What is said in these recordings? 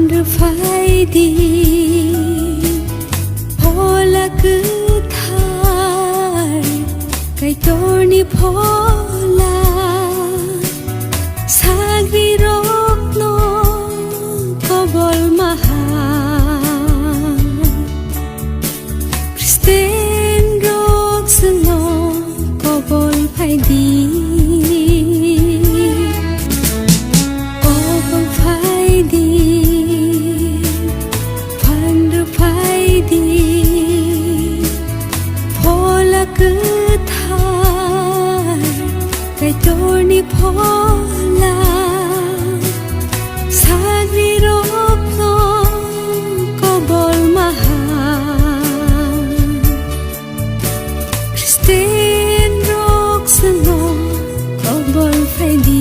Phan phai đi Pola cứ thai Cái tôi ni pola Sagri rok no Kobol mahal Kristen rok seno Kobol phai đi Pola Sagri rok no Kobol mahal Kristen rok seno Kobol phai đi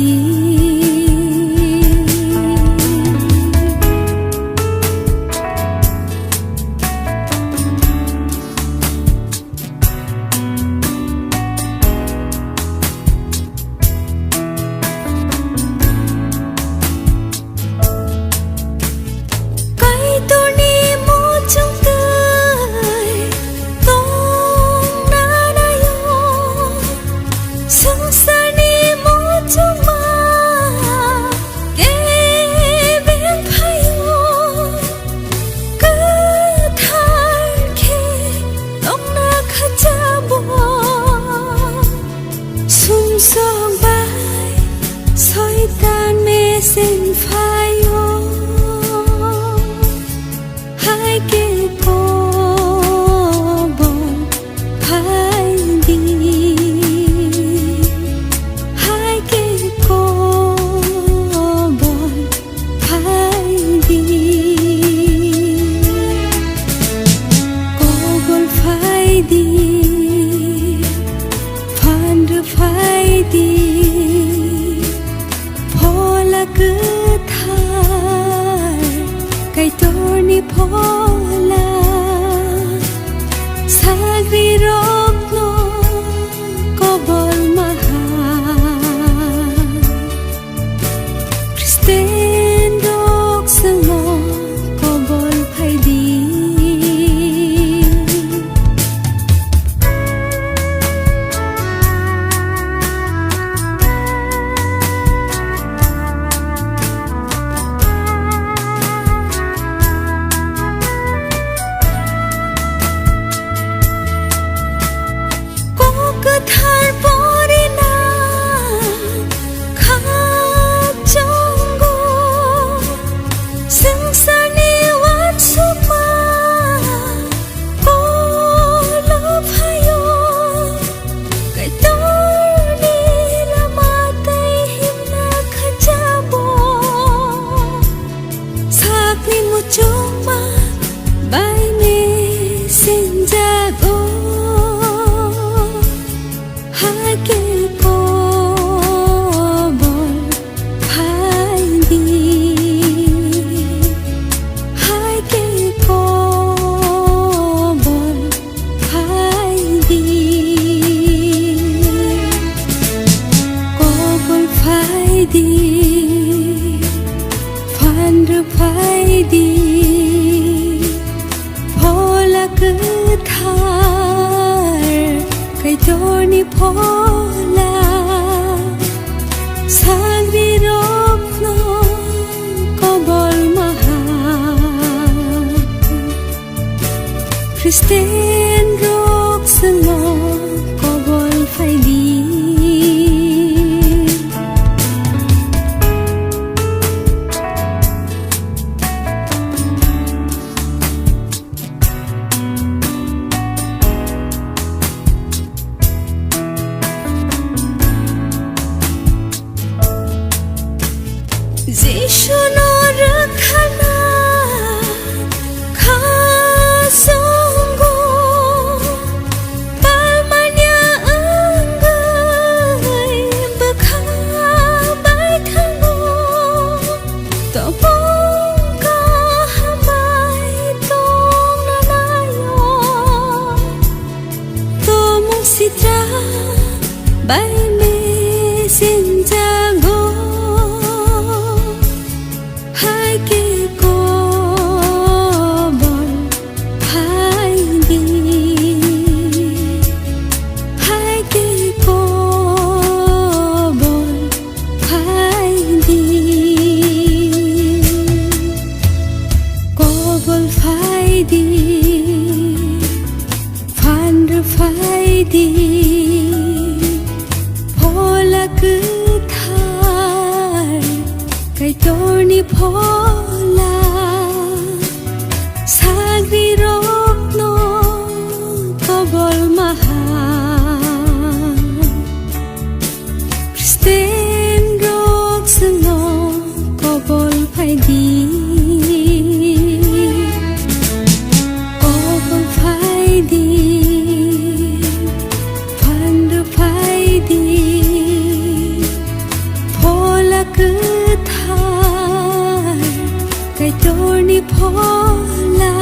Song bay soi tan mê xin phai ô hai cái cô bồn phai đi hai cái cô bồn phai đi cô bồn phai đi Phan phai đi Pola cứ thai Cái tôi ni pola Sagri rok no Kobol mahal Kristen rok seno Kobol phai đi Phan phai đi Pola cứ thai Cái tôi ni pola Sagri rok no Kobol mahal Kristen rok seno Kobol phai đi Giêsu nó rất khana khá sunggu palmanya anggai bekha bai thangu to bongka hamai tong nanayo to mung sitra bai me sin jago hai cái cô đi phan rơ phai đi phola cứ thai cái tôi ni phola sagri rok no kobol maha Kristen rok seno kobol phai đi phola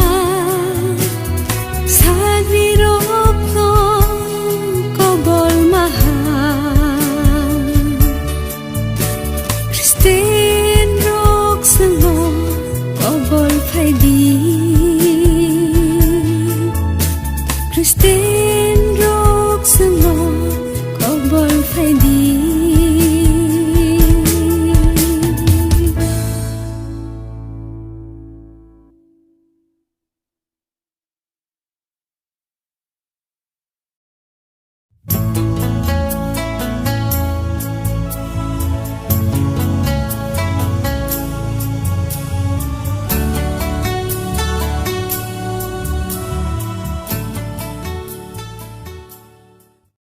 sagri rok no kobol maha Kristen rok seno kobol phai đi Kristen rok seno kobol phai đi